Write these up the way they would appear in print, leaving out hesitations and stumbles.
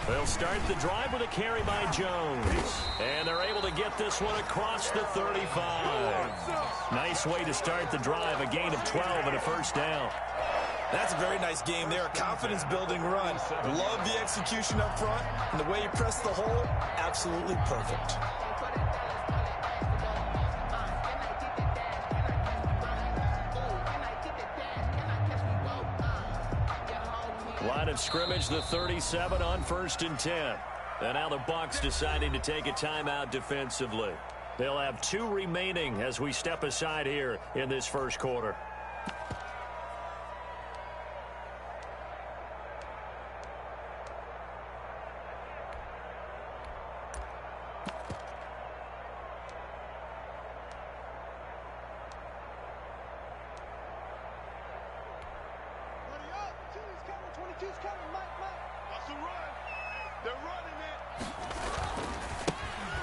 They'll start the drive with a carry by Jones. And they're able to get this one across the 35. Nice way to start the drive, a gain of 12 and a first down. That's a very nice game there. A confidence-building run. Love the execution up front. And the way he pressed the hole, absolutely perfect. Line of scrimmage, the 37 on 1st and 10. And now the Bucs deciding to take a timeout defensively. They'll have 2 remaining as we step aside here in this first quarter.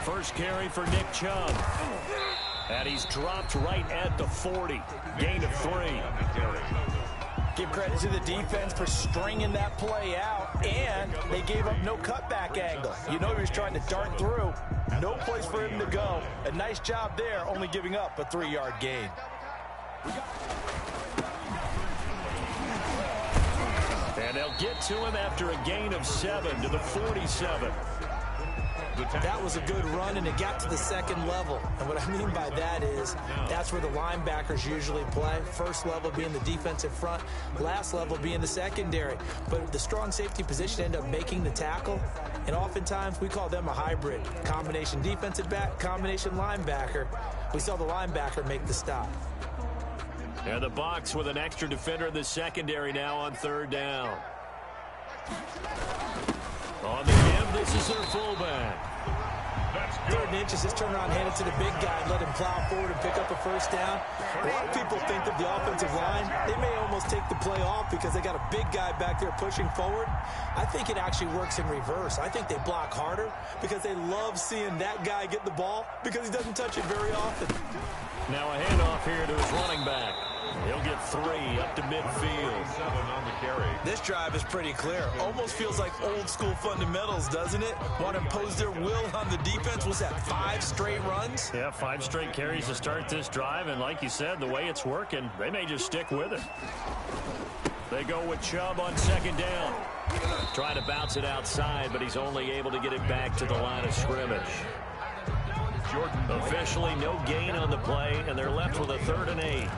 First carry for Nick Chubb. And he's dropped right at the 40. Gain of 3. Give credit to the defense for stringing that play out, and they gave up no cutback angle. You know he was trying to dart through. No place for him to go. A nice job there, only giving up a 3-yard gain. And they'll get to him after a gain of 7 to the 47. That was a good run, and it got to the second level. And what I mean by that is that's where the linebackers usually play. First level being the defensive front, last level being the secondary. But the strong safety position ended up making the tackle, and oftentimes we call them a hybrid. Combination defensive back, combination linebacker. We saw the linebacker make the stop. And the Bucs with an extra defender in the secondary now on 3rd down. On the give, this is their fullback. 3rd and inches, just turn around, hand it to the big guy, and let him plow forward and pick up a first down. A lot of people think that the offensive line, they may almost take the play off because they got a big guy back there pushing forward. I think it actually works in reverse. I think they block harder because they love seeing that guy get the ball because he doesn't touch it very often. Now a handoff here to his running back. He'll get 3 up to midfield. 7 on the carry. This drive is pretty clear. Almost feels like old school fundamentals, doesn't it? Want to impose their will on the defense. Was that 5 straight runs? Yeah, 5 straight carries to start this drive. And like you said, the way it's working, they may just stick with it. They go with Chubb on 2nd down. Trying to bounce it outside, but he's only able to get it back to the line of scrimmage. Officially no gain on the play, and they're left with a 3rd and 8.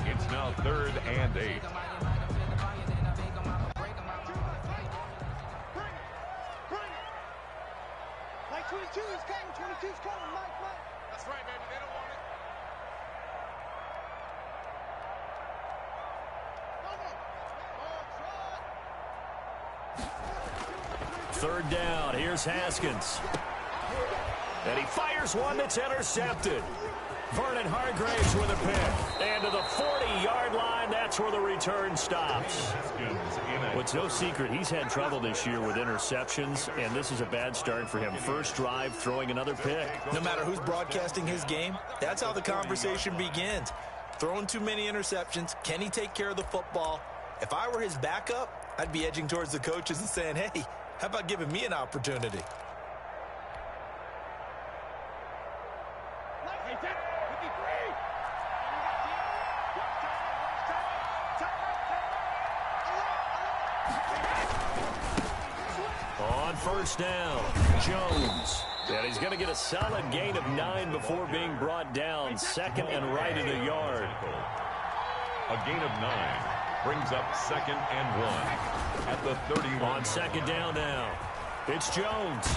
It's now 3rd and 8. Mike 22 is coming. 22 is coming. Mike. That's right, baby. They don't want it. 3rd down. Here's Haskins. And he fires one that's intercepted. Vernon Hargraves with a pick. And to the 40-yard line, that's where the return stops. Well, it's no secret he's had trouble this year with interceptions, and this is a bad start for him. First drive, throwing another pick. No matter who's broadcasting his game, that's how the conversation begins. Throwing too many interceptions, can he take care of the football? If I were his backup, I'd be edging towards the coaches and saying, hey, how about giving me an opportunity? On 1st down, Jones. And he's going to get a solid gain of 9 before being brought down. 2nd and right of the yard. A gain of 9 brings up 2nd and 1 at the 31. On 2nd down now, it's Jones.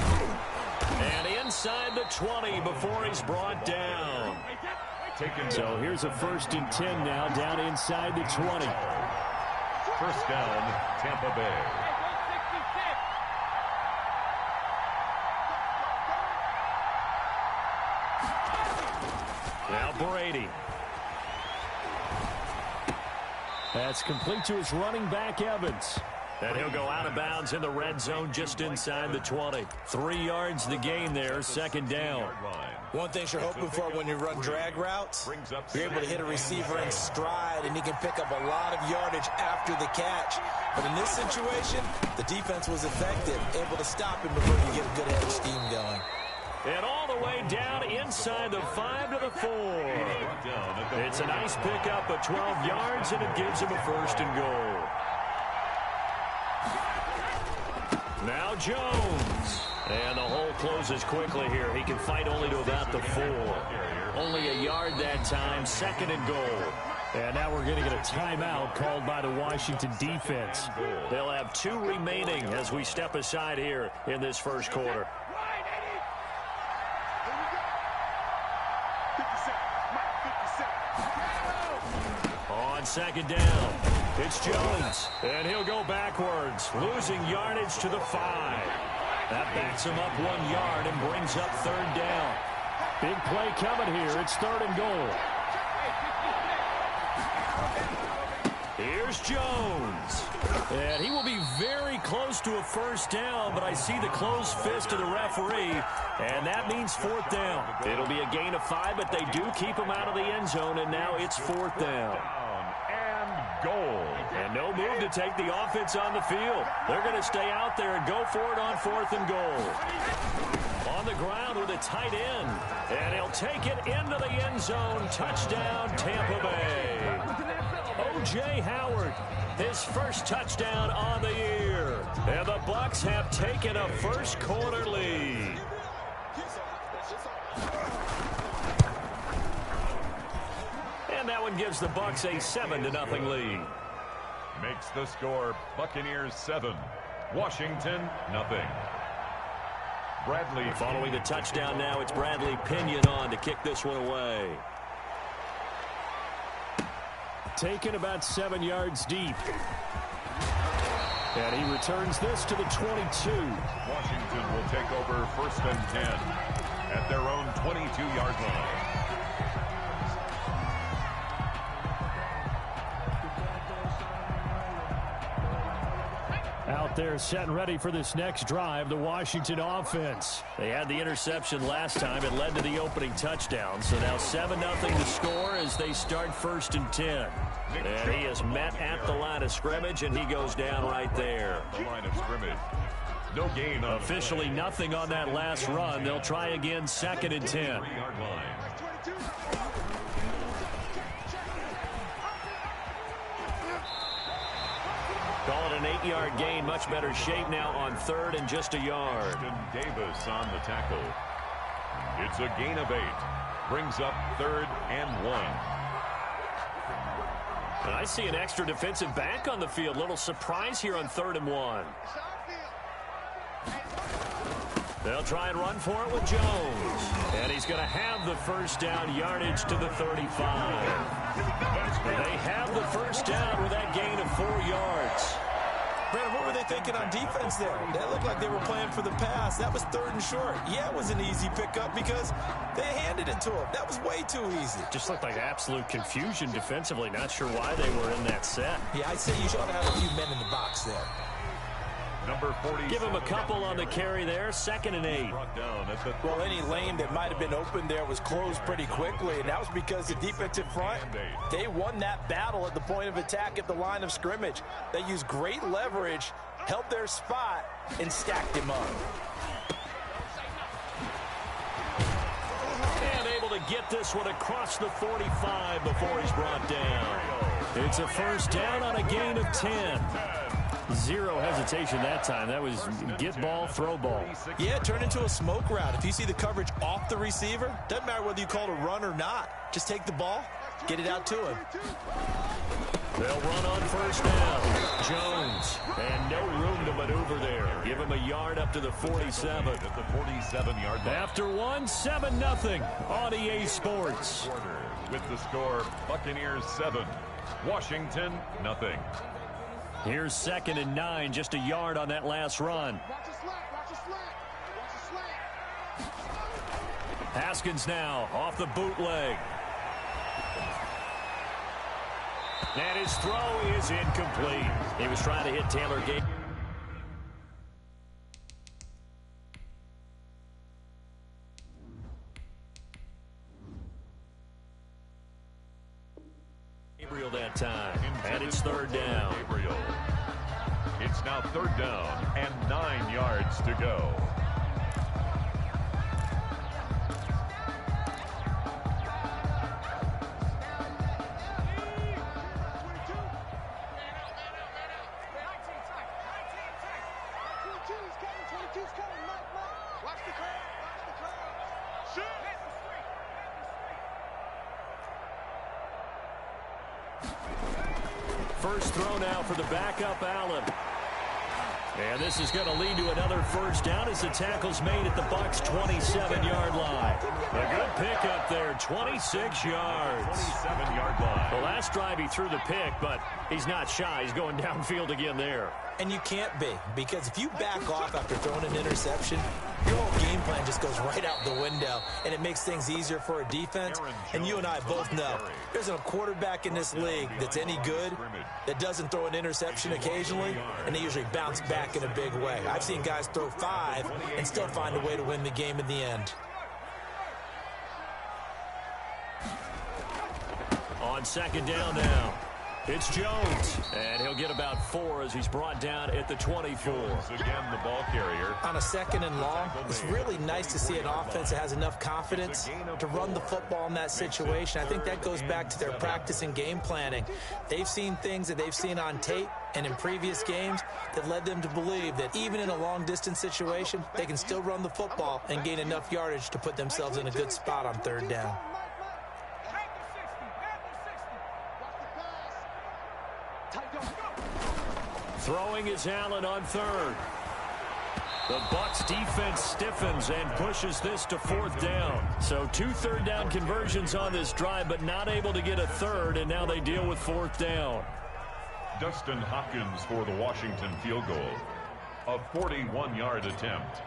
And inside the 20 before he's brought down. So here's a 1st and 10 now, down inside the 20. 1st down, Tampa Bay. Now Brady. That's complete to his running back, Evans. And he'll go out of bounds in the red zone just inside the 20. 3 yards the gain there, second down. One thing you're hoping for when you run drag routes, you're able to hit a receiver in stride, and he can pick up a lot of yardage after the catch. But in this situation, the defense was effective, able to stop him before you get a good head scheme going. And all the way down inside the 5 to the 4. It's a nice pickup of 12 yards, and it gives him a first and goal. Now Jones. And the hole closes quickly here. He can fight only to about the 4. Only a yard that time, second and goal. And now we're going to get a timeout called by the Washington defense. They'll have 2 remaining as we step aside here in this first quarter. On second down, it's Jones. And he'll go backwards, losing yardage to the 5. That backs him up 1 yard and brings up third down. Big play coming here. It's third and goal. Here's Jones. And he will be very close to a first down, but I see the closed fist of the referee, and that means fourth down. It'll be a gain of 5, but they do keep him out of the end zone, and now it's fourth down. Goal. And no move to take the offense on the field. They're going to stay out there and go for it on fourth and goal. On the ground with a tight end. And he'll take it into the end zone. Touchdown, Tampa Bay. O.J. Howard, his first touchdown on the year. And the Bucs have taken a first quarter lead. And that one gives the Bucs a 7-0 lead. Makes the score Buccaneers 7, Washington nothing. Bradley following the touchdown now. It's Bradley Pinion on to kick this one away. Taken about 7 yards deep. And he returns this to the 22. Washington will take over first and 10 at their own 22-yard line. Out there set and ready for this next drive, the Washington offense. They had the interception last time. It led to the opening touchdown. So now 7-0 to score as they start first and 10. And he is met at the line of scrimmage, and he goes down right there. The line of scrimmage. No gain. Officially nothing on that last run. They'll try again, second and 10. 3-yard line. Call it an 8-yard gain. Much better shape now on third and just a yard. Davis on the tackle. It's a gain of 8. Brings up third and 1. And I see an extra defensive back on the field. Little surprise here on third and 1. They'll try and run for it with Jones. And he's going to have the first down, yardage to the 35. They have the first down with that gain of 4 yards. Brandon, what were they thinking on defense there? That looked like they were playing for the pass. That was third and short. Yeah, it was an easy pickup because they handed it to him. That was way too easy. Just looked like absolute confusion defensively. Not sure why they were in that set. Yeah, I'd say you ought to have a few men in the box there. Number 40. Give him a couple on the carry there. Second and 8. Well, any lane that might have been open there was closed pretty quickly, and that was because the defensive front, they won that battle at the point of attack at the line of scrimmage. They used great leverage, held their spot, and stacked him up. And able to get this one across the 45 before he's brought down. It's a first down on a gain of 10. Zero hesitation that time. That was get ball, throw ball. Yeah, turn into a smoke route. If you see the coverage off the receiver, doesn't matter whether you call it a run or not. Just take the ball, get it out to him. They'll run on first down. Jones, and no room to maneuver there. Give him a yard up to the 47. At the 47-yard line. After one, 7-0 on EA Sports. With the score, Buccaneers 7, Washington nothing. Here's second and 9, just a yard on that last run. Haskins now off the bootleg. And his throw is incomplete. He was trying to hit Taylor Gabriel. That time. And it's third down. Gabriel. It's now third down and 9 yards to go. First throw now for the backup, Allen. And this is going to lead to another first down as the tackle's made at the Bucs' 27-yard line. A good pickup there, 26 yards. 27-yard line. The last drive he threw the pick, but he's not shy. He's going downfield again there. And you can't be, because if you back off after throwing an interception, your whole game plan just goes right out the window, and it makes things easier for a defense. And you and I both know there's a quarterback in this league that's any good that doesn't throw an interception occasionally, and they usually bounce back in a big way. I've seen guys throw 5 and still find a way to win the game in the end. On second down now, it's Jones, and he'll get about 4 as he's brought down at the 24. Again, the ball carrier. On a second and long, it's really nice to see an offense that has enough confidence to run the football in that situation. I think that goes back to their practice and game planning. They've seen things that they've seen on tape and in previous games that led them to believe that even in a long-distance situation, they can still run the football and gain enough yardage to put themselves in a good spot on third down. Throwing is Allen on third. The Bucs defense stiffens and pushes this to fourth down. So 2 third-down conversions on this drive, but not able to get a third, and now they deal with fourth down. Dustin Hopkins for the Washington field goal. A 41-yard attempt.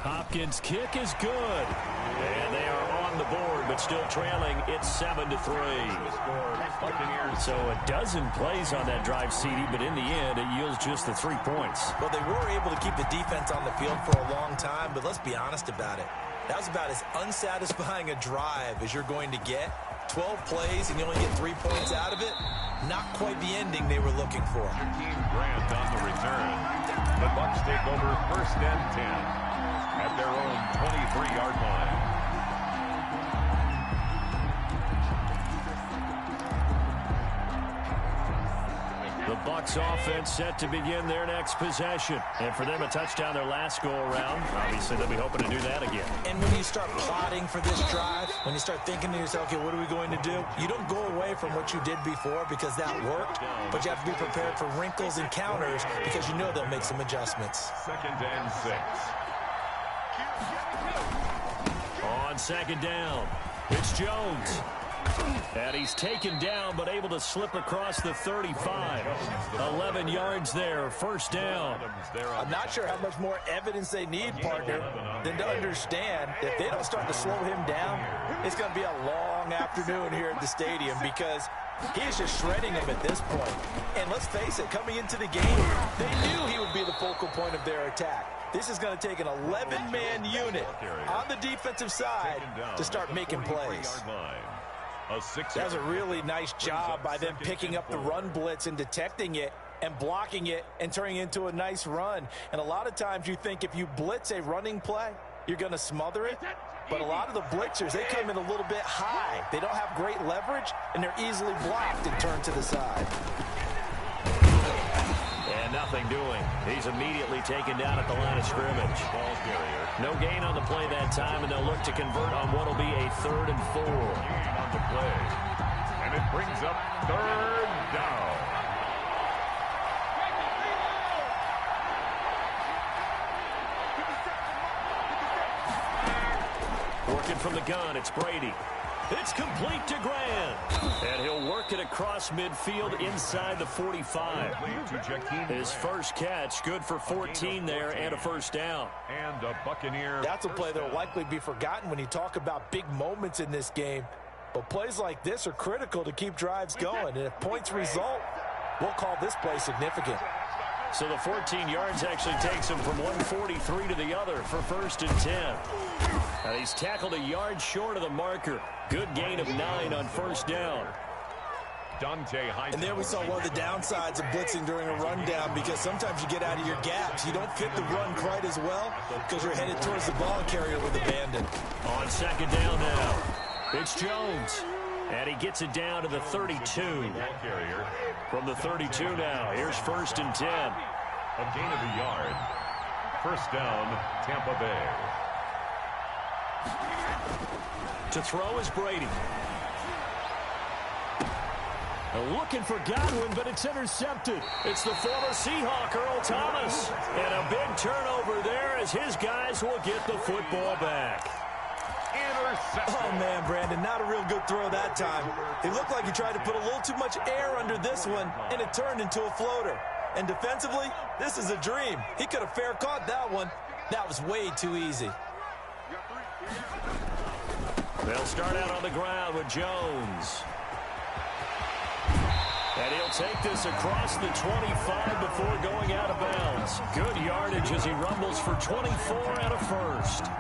Hopkins' kick is good. And they are on the board, but still trailing. It's 7-3. So a dozen plays on that drive, CD, but in the end, it yields just the 3 points. Well, they were able to keep the defense on the field for a long time, but let's be honest about it. That was about as unsatisfying a drive as you're going to get. 12 plays and you only get 3 points out of it. Not quite the ending they were looking for. Jakeem Grant on the return. The Bucs take over first and 10 at their own 23-yard line. The Bucs offense set to begin their next possession. And for them, a touchdown their last go-around. Obviously, they'll be hoping to do that again. And when you start plotting for this drive, when you start thinking to yourself, okay, what are we going to do? You don't go away from what you did before because that worked, but you have to be prepared for wrinkles and counters because you know they'll make some adjustments. Second and 6. On second down, it's Jones. And he's taken down, but able to slip across the 35. 11 yards there, first down. I'm not sure how much more evidence they need, partner, than to understand that if they don't start to slow him down, it's going to be a long afternoon here at the stadium because he's just shredding them at this point. And let's face it, coming into the game, they knew he would be the focal point of their attack. This is going to take an 11-man unit on the defensive side to start making plays. That was a really nice job by them picking up the run blitz and detecting it and blocking it and turning it into a nice run. And a lot of times you think if you blitz a running play, you're going to smother it. But a lot of the blitzers, they come in a little bit high. They don't have great leverage, and they're easily blocked and turned to the side. And nothing doing. He's immediately taken down at the line of scrimmage. No gain on the play that time, and they'll look to convert on what will be a 3rd and 4. On the play. And it brings up third down. Working from the gun, it's Brady. It's complete to Grant. And he'll work it across midfield inside the 45. His first catch, good for 14 there and a first down. And a Buccaneer. That's a play that will likely be forgotten when you talk about big moments in this game. But plays like this are critical to keep drives going. And if points result, we'll call this play significant. So the 14 yards actually takes him from 143 to the other for 1st and 10. And he's tackled a yard short of the marker. Good gain of 9 on 1st down. And there we saw one of the downsides of blitzing during a rundown, because sometimes you get out of your gaps. You don't fit the run quite as well because you're headed towards the ball carrier with abandon. On 2nd down now, it's Jones. And he gets it down to the 32. From the 32 now, here's 1st and 10. A gain of a yard. 1st down, Tampa Bay. To throw is Brady. Looking for Godwin, but it's intercepted. It's the former Seahawk, Earl Thomas. And a big turnover there as his guys will get the football back. Oh, man, Brandon, not a real good throw that time. It looked like he tried to put a little too much air under this one, and it turned into a floater. And defensively, this is a dream. He could have fair caught that one. That was way too easy. They'll start out on the ground with Jones. And he'll take this across the 25 before going out of bounds. Good yardage as he rumbles for 24 and a 1st.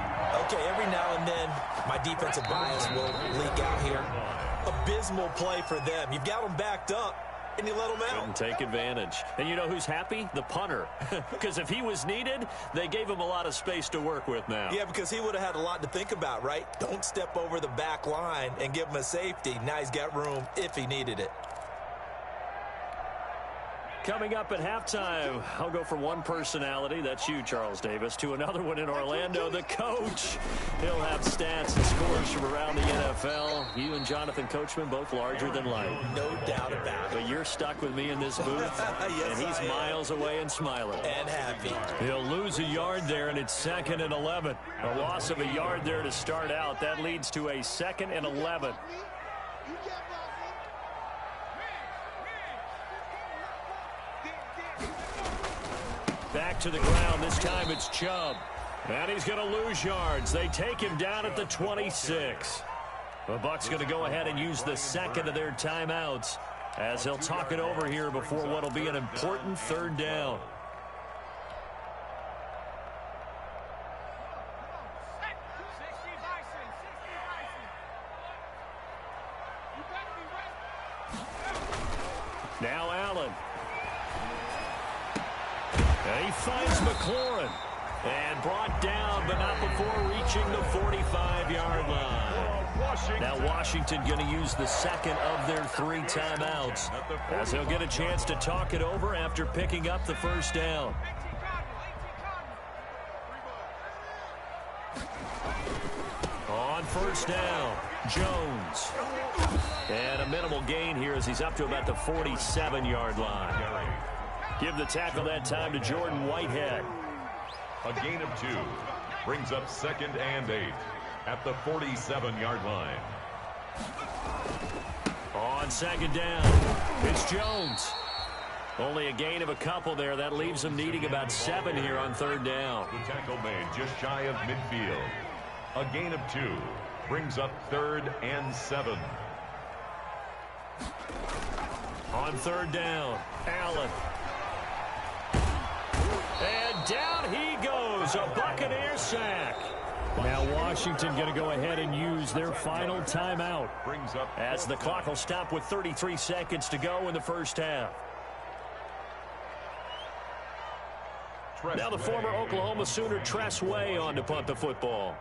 Okay, every now and then, my defensive bias will leak out here. Abysmal play for them. You've got them backed up, and you let them out. And take advantage. And you know who's happy? The punter. Because if he was needed, they gave him a lot of space to work with now. Yeah, because he would have had a lot to think about, right? Don't step over the back line and give him a safety. Now he's got room if he needed it. Coming up at halftime, I'll go from one personality, that's you, Charles Davis, to another one in Orlando, the coach. He'll have stats and scores from around the NFL. You and Jonathan Coachman, both larger than life. No doubt about it. But you're stuck with me in this booth, yes, and he's miles away and smiling. And happy. He'll lose a yard there, and it's 2nd and 11. A loss of a yard there to start out. That leads to a 2nd and 11. Back to the ground. This time it's Chubb. And he's going to lose yards. They take him down at the 26. The Bucs going to go ahead and use the 2nd of their timeouts as they'll talk it over here before what will be an important 3rd down. Now Allen. And he finds McLaurin. And brought down, but not before reaching the 45-yard line. Now Washington going to use the 2nd of their 3 timeouts as they'll get a chance to talk it over after picking up the 1st down. On 1st down, Jones. And a minimal gain here as he's up to about the 47-yard line. Give the tackle that time to Jordan Whitehead. A gain of 2 brings up 2nd and 8 at the 47-yard line. On 2nd down, it's Jones. Only a gain of a couple there. That leaves them needing about 7 here on 3rd down. The tackle made just shy of midfield. A gain of 2 brings up 3rd and 7. On 3rd down, Allen. And down he goes, a Buccaneer sack. Now Washington going to go ahead and use their final timeout as the clock will stop with 33 seconds to go in the 1st half. Now the former Oklahoma Sooner Tress Way on to punt the football.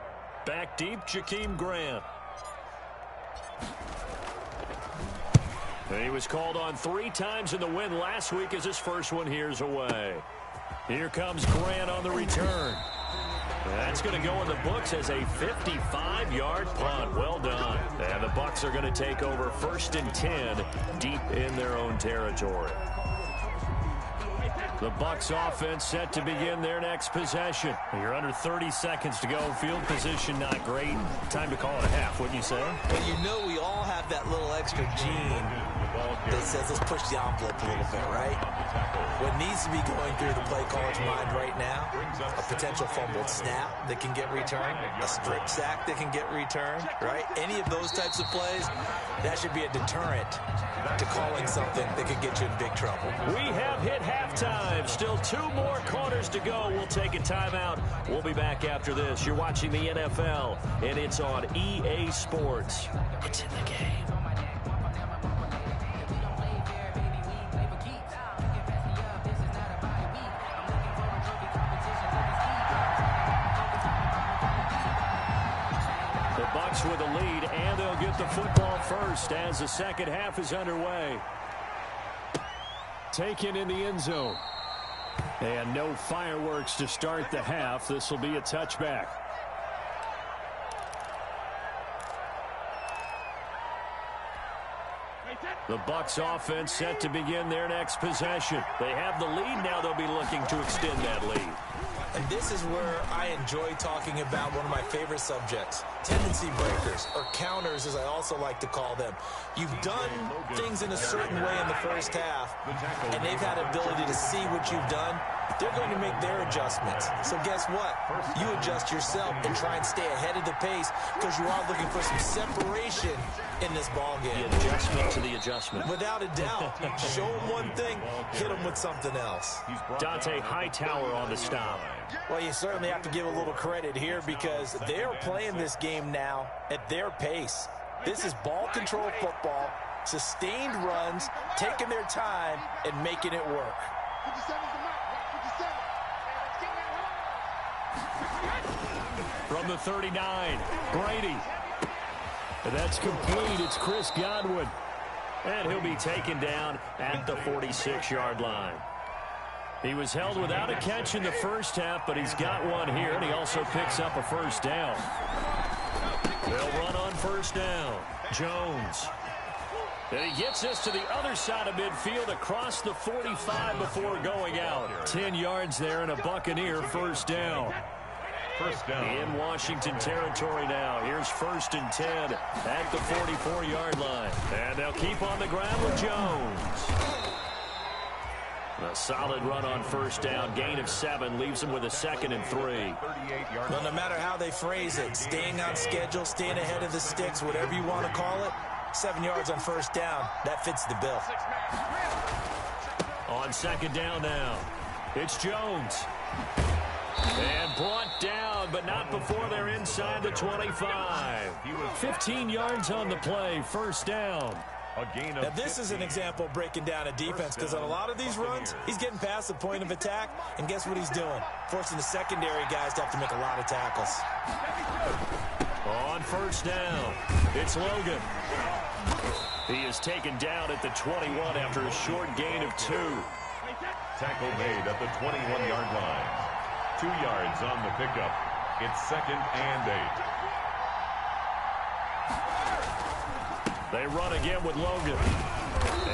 Back deep, Jakeem Grant. And he was called on 3 times in the win last week as his first one here's away. Here comes Grant on the return. That's going to go in the books as a 55-yard punt. Well done. And the Bucs are going to take over 1st and 10 deep in their own territory. The Bucs offense set to begin their next possession. You're under 30 seconds to go. Field position not great. Time to call it a half, wouldn't you say? Well, you know we all have that little extra gene that says let's push the envelope a little bit, right? What needs to be going through the play caller's mind right now, a potential fumbled snap that can get returned, a strip sack that can get returned, right? Any of those types of plays, that should be a deterrent to calling something that could get you in big trouble. We have hit halftime. Still 2 more quarters to go. We'll take a timeout. We'll be back after this. You're watching the NFL, and it's on EA Sports. It's in the game. The Bucs with a lead, and they'll get the football first as the second half is underway. Taken in the end zone. And no fireworks to start the half. This will be a touchback. The Bucs offense set to begin their next possession. They have the lead. Now they'll be looking to extend that lead. And this is where I enjoy talking about one of my favorite subjects, tendency breakers, or counters as I also like to call them. You've done things in a certain way in the first half, and they've had ability to see what you've done. They're going to make their adjustments. So guess what? You adjust yourself and try and stay ahead of the pace because you are looking for some separation in this ball game. The adjustment to the adjustment. Without a doubt. Show them one thing, hit them with something else. Dante Hightower on the stop. Well, you certainly have to give a little credit here because they're playing this game now at their pace. This is ball control football, sustained runs, taking their time, and making it work. From the 39, Brady. And that's complete. It's Chris Godwin. And he'll be taken down at the 46-yard line. He was held without a catch in the first half, but he's got one here, and he also picks up a first down. They'll run on first down. Jones. And he gets us to the other side of midfield across the 45 before going out. 10 yards there and a Buccaneer first down. First down. In Washington territory now. Here's 1st and 10 at the 44-yard line. And they'll keep on the ground with Jones. A solid run on first down. Gain of 7 leaves them with a 2nd and 3. Well, no matter how they phrase it, staying on schedule, staying ahead of the sticks, whatever you want to call it, 7 yards on first down, that fits the bill. On 2nd down now, it's Jones. And brought down, but not before they're inside the 25. 15 yards on the play, first down. Now, this is an example of breaking down a defense because on a lot of these runs, he's getting past the point of attack, and guess what he's doing? Forcing the secondary guys to have to make a lot of tackles. On first down, it's Logan. He is taken down at the 21 after a short gain of 2. Tackle made at the 21-yard line. 2 yards on the pickup. It's 2nd and 8. They run again with Logan.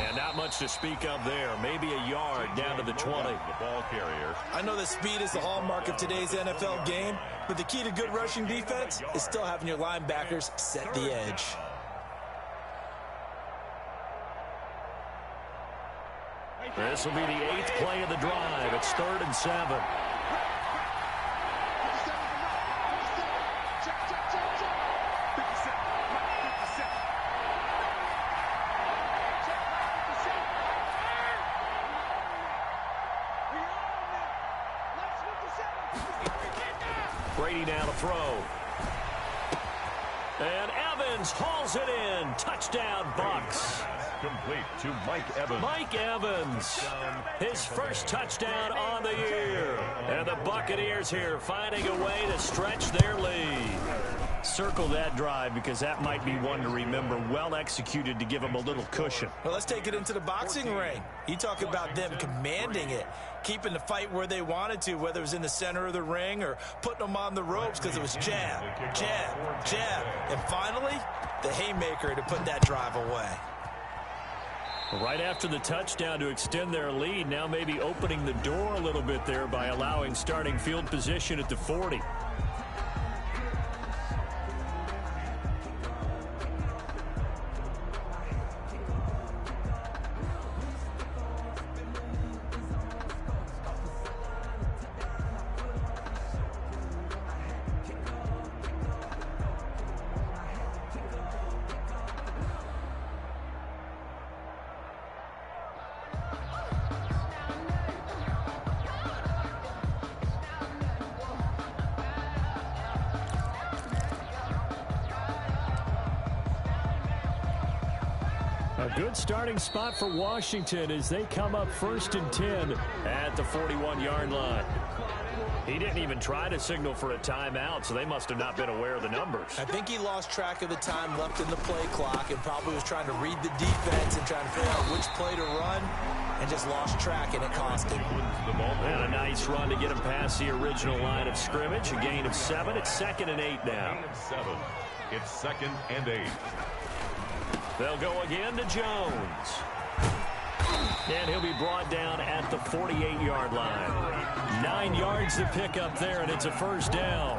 And not much to speak of there. Maybe a yard down to the 20. The ball carrier. I know that speed is the hallmark of today's NFL game, but the key to good rushing defense is still having your linebackers set the edge. This will be the 8th play of the drive. It's 3rd and 7. Brady now to throw. And Evans hauls it in. Touchdown, Bucs. Complete to Mike Evans. Mike Evans, his first touchdown on the year. And the Buccaneers here finding a way to stretch their lead. Circle that drive because that might be one to remember. Well executed to give them a little cushion. Well, let's take it into the boxing ring. You talk about them commanding it, keeping the fight where they wanted to, whether it was in the center of the ring or putting them on the ropes because it was jab, jab, jab. And finally, the haymaker to put that drive away. Right after the touchdown to extend their lead, now maybe opening the door a little bit there by allowing starting field position at the 40. A good starting spot for Washington as they come up 1st and 10 at the 41-yard line. He didn't even try to signal for a timeout, so they must have not been aware of the numbers. I think he lost track of the time left in the play clock and probably was trying to read the defense and trying to figure out which play to run and just lost track, and it cost him. And a nice run to get him past the original line of scrimmage. A gain of 7. It's 2nd and 8 now. It's 2nd and 8. They'll go again to Jones. And he'll be brought down at the 48-yard line. 9 yards to pick up there, and it's a 1st down.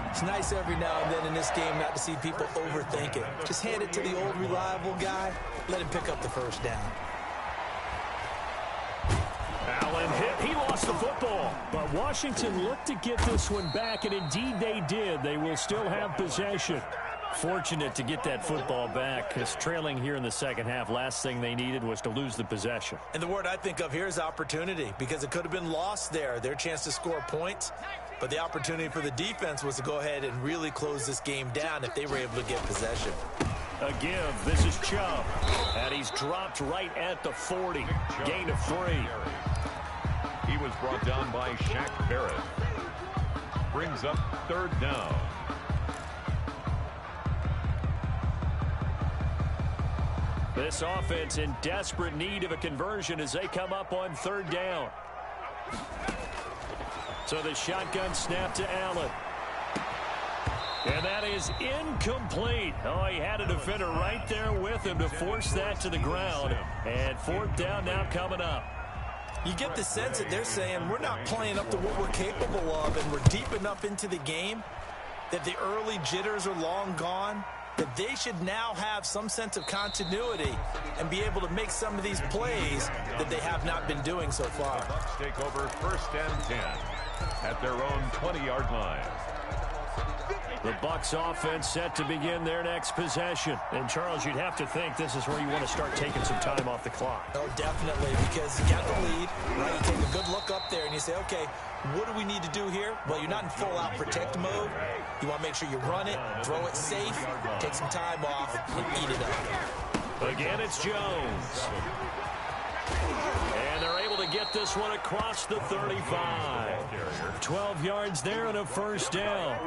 It's nice every now and then in this game not to see people overthink it. Just hand it to the old reliable guy. Let him pick up the 1st down. Allen hit. He lost the football. But Washington looked to get this one back, and indeed they did. They will still have possession. Fortunate to get that football back, because trailing here in the second half, last thing they needed was to lose the possession. And the word I think of here is opportunity, because it could have been lost there, their chance to score points. But the opportunity for the defense was to go ahead and really close this game down if they were able to get possession. A give. This is Chubb. And he's dropped right at the 40. Gain of 3. He was brought down by Shaq Barrett. Brings up 3rd down. This offense in desperate need of a conversion as they come up on 3rd down. So the shotgun snap to Allen. And that is incomplete. Oh, he had a defender right there with him to force that to the ground. And 4th down now coming up. You get the sense that they're saying we're not playing up to what we're capable of, and we're deep enough into the game that the early jitters are long gone, that they should now have some sense of continuity and be able to make some of these plays that they have not been doing so far. The Bucs take over 1st and 10 at their own 20-yard line. The Bucs offense set to begin their next possession. And, Charles, you'd have to think this is where you want to start taking some time off the clock. Oh, definitely, because you got the lead, right? You take a good look up there and you say, okay, what do we need to do here? Well, you're not in full-out protect mode. You want to make sure you run it, throw it safe, take some time off, and eat it up. Again, it's Jones. And they're able to get this one across the 35. 12 yards there and a 1st down.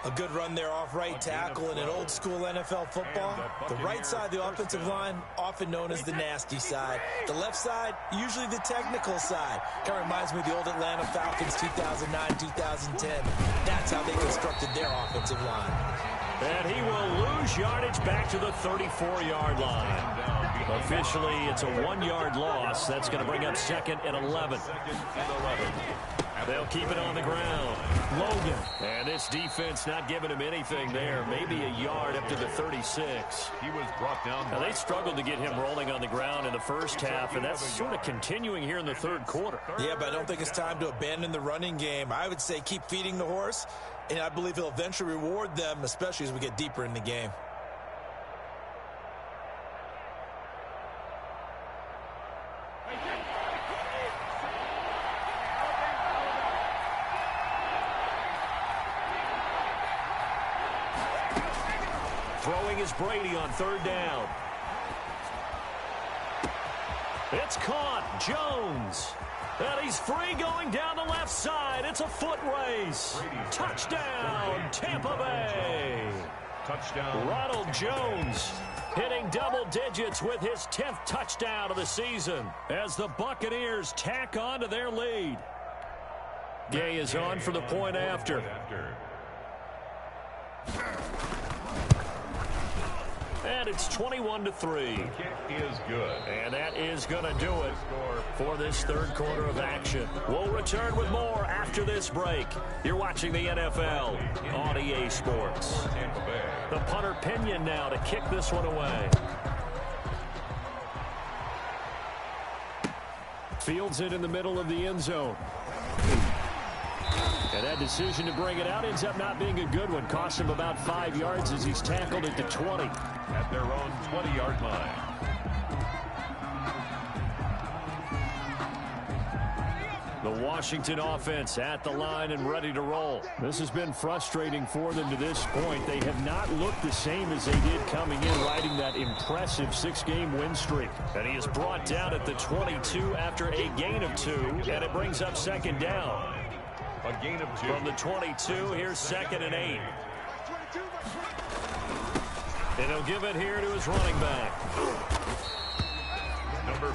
A good run there off right tackle in an old-school NFL football. The right side of the offensive line, often known as the nasty side. The left side, usually the technical side. Kind of reminds me of the old Atlanta Falcons 2009-2010. That's how they constructed their offensive line. And he will lose yardage back to the 34-yard line. Officially, it's a 1-yard loss. That's going to bring up 2nd and 11. They'll keep it on the ground. Logan. And this defense not giving him anything there. Maybe a yard up to the 36. He was brought down. Now, they struggled to get him rolling on the ground in the first half, and that's sort of continuing here in the 3rd quarter. Yeah, but I don't think it's time to abandon the running game. I would say keep feeding the horse, and I believe he'll eventually reward them, especially as we get deeper in the game. Throwing is Brady on 3rd down. It's caught. Jones. And he's free going down the left side. It's a foot race. Touchdown, Tampa Bay. Touchdown. Ronald Jones hitting double digits with his 10th touchdown of the season as the Buccaneers tack on to their lead. Gay is on for the point after. And it's 21-3. The kick is good. And that is going to do it for this third quarter of action. We'll return with more after this break. You're watching the NFL on EA Sports. The punter Pinion now to kick this one away. Fields it in the middle of the end zone. And that decision to bring it out ends up not being a good one. Cost him about 5 yards as he's tackled at the 20. At their own 20-yard line. The Washington offense at the line and ready to roll. This has been frustrating for them to this point. They have not looked the same as they did coming in, riding that impressive 6-game win streak. And he is brought down at the 22 after a gain of 2, and it brings up second down. A gain of 2. From the 22, here's 2nd and 8. And he'll give it here to his running back.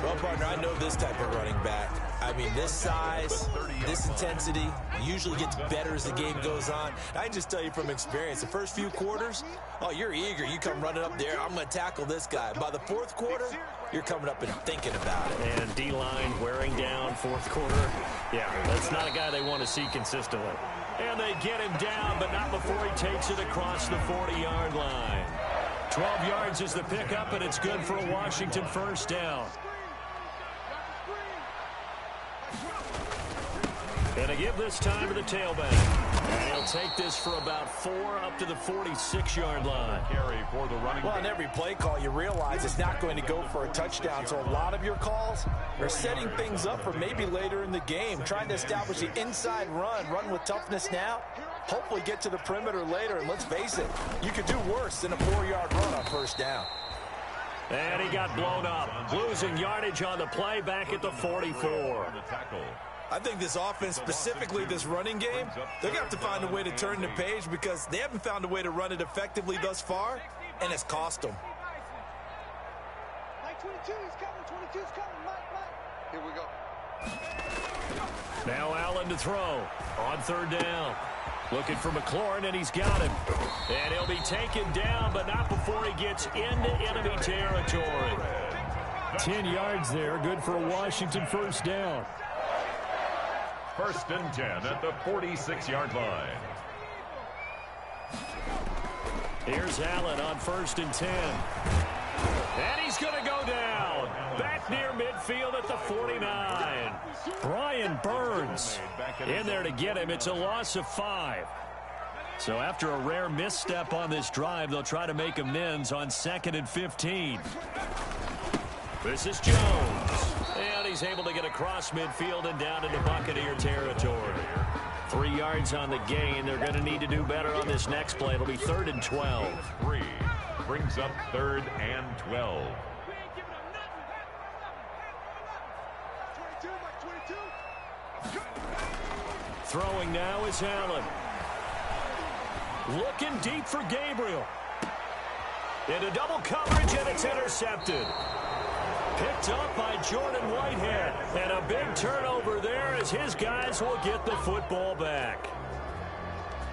Well, partner, I know this type of running back. I mean, this size, this intensity usually gets better as the game goes on. I can just tell you from experience, the first few quarters, oh, you're eager. You come running up there, I'm going to tackle this guy. By the fourth quarter, you're coming up and thinking about it. And D-line wearing down fourth quarter. Yeah, that's not a guy they want to see consistently. And they get him down, but not before he takes it across the 40-yard line. 12 yards is the pickup, and it's good for a Washington first down. And to give this time to the tailback. And he'll take this for about 4 up to the 46-yard line. Carry for the running Well, on every play call, you realize it's not going to go for a touchdown. So a lot of your calls are setting things up for maybe later in the game, trying to establish the inside run with toughness now. Hopefully get to the perimeter later. And let's face it, you could do worse than a 4-yard run on first down. And he got blown up, losing yardage on the play back at the 44. I think this offense, specifically this running game, they're going to have to find a way to turn the page because they haven't found a way to run it effectively thus far, and it's cost them. Mike 22 is coming. 22 is coming. Mike. Here we go. Now Allen to throw on third down. Looking for McLaurin, and he's got him. And he'll be taken down, but not before he gets into enemy territory. 10 yards there, good for a Washington first down. 1st and 10 at the 46-yard line. Here's Allen on 1st and 10. And he's going to go down. Back near midfield at the 49. Brian Burns in there to get him. It's a loss of 5. So after a rare misstep on this drive, they'll try to make amends on 2nd and 15. This is Jones. And he's able to get across midfield and down into Buccaneer territory. 3 yards on the gain. They're going to need to do better on this next play. It'll be 3rd and 12. 3 brings up 3rd and 12. 22. Throwing now is Allen. Looking deep for Gabriel. Into double coverage, and it's intercepted. Picked up by Jordan Whitehead. And a big turnover there as his guys will get the football back.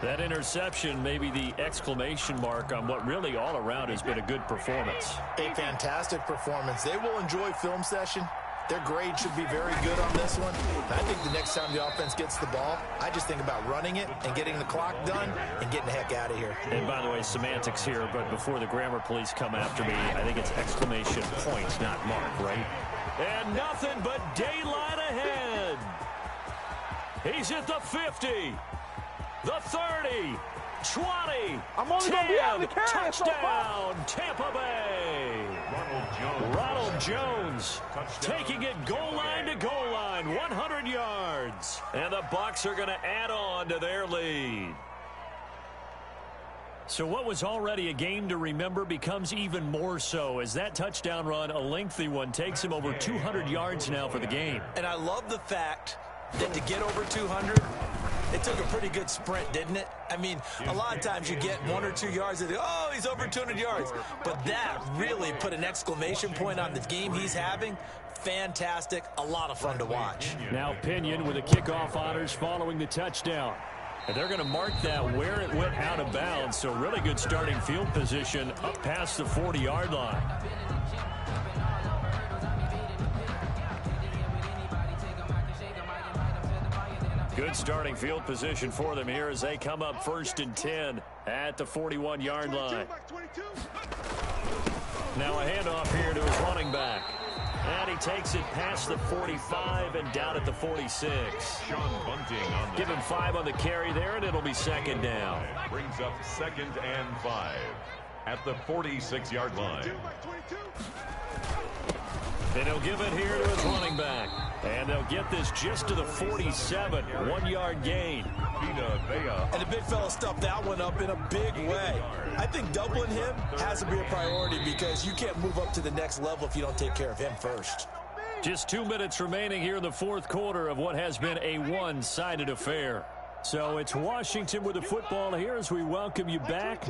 That interception may be the exclamation mark on what really all around has been a good performance. A fantastic performance. They will enjoy film session. Their grade should be very good on this one. I think the next time the offense gets the ball, I just think about running it and getting the clock done and getting the heck out of here. And by the way, semantics here, but before the grammar police come after me, I think it's exclamation point, not mark, right? And nothing but daylight ahead. He's at the 50, the 30, 20, I'm only gonna be out of the carry, touchdown, Tampa Bay. Ronald Jones taking it goal line to goal line, 100 yards. And the Bucs are going to add on to their lead. So what was already a game to remember becomes even more so as that touchdown run, a lengthy one, takes him over 200 yards now for the game. And I love the fact that to get over 200, it took a pretty good sprint, didn't it? I mean, a lot of times you get 1 or 2 yards and oh, he's over 200 yards. But that really put an exclamation point on the game he's having. Fantastic. A lot of fun to watch. Now Pinion with the kickoff honors following the touchdown. And they're going to mark that where it went out of bounds. So really good starting field position up past the 40-yard line. Good starting field position for them here as they come up 1st and 10 at the 41-yard line. Now a handoff here to his running back. And he takes it past the 45 and down at the 46. Sean Bunting on the Give him 5 on the carry there, and it'll be 2nd down. brings up 2nd and 5 at the 46-yard line. And he'll give it here to his running back. And they'll get this just to the 47. 1-yard gain. And the big fella stuffed that one up in a big way. I think doubling him has to be a priority because you can't move up to the next level if you don't take care of him first. Just 2 minutes remaining here in the 4th quarter of what has been a one-sided affair. So it's Washington with the football here as we welcome you back.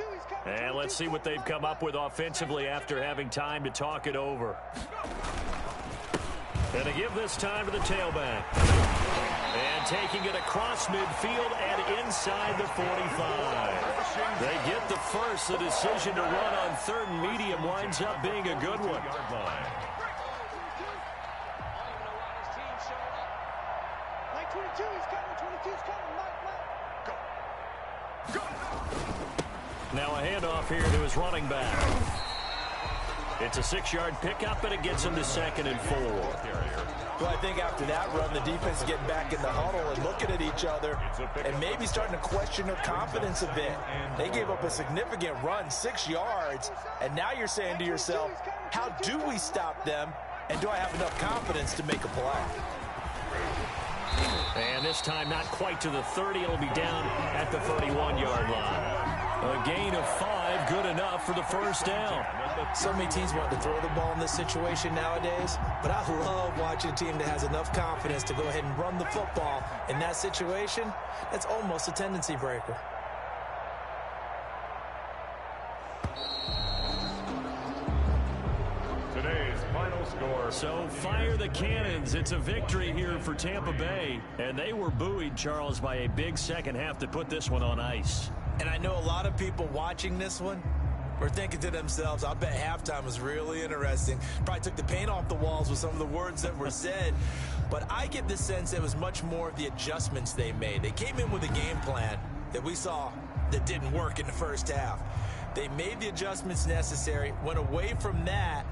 And let's see what they've come up with offensively after having time to talk it over. And to give this time to the tailback. And taking it across midfield and inside the 45. They get the first. The decision to run on 3rd and medium winds up being a good one. Now a handoff here to his running back. It's a 6-yard pickup, and it gets him to 2nd and 4. Well, I think after that run, the defense is getting back in the huddle and looking at each other and maybe starting to question their confidence a bit. They gave up a significant run, 6 yards, and now you're saying to yourself, how do we stop them, and do I have enough confidence to make a play? And this time not quite to the 30. It'll be down at the 31-yard line. A gain of 5, good enough for the 1st down. So many teams want to throw the ball in this situation nowadays, but I love watching a team that has enough confidence to go ahead and run the football in that situation. That's almost a tendency breaker. Today's final score. So fire the cannons. It's a victory here for Tampa Bay. And they were buoyed, Charles, by a big second half to put this one on ice. And I know a lot of people watching this one were thinking to themselves, I bet halftime was really interesting. Probably took the paint off the walls with some of the words that were said. But I get the sense it was much more of the adjustments they made. They came in with a game plan that we saw that didn't work in the first half. They made the adjustments necessary, went away from that,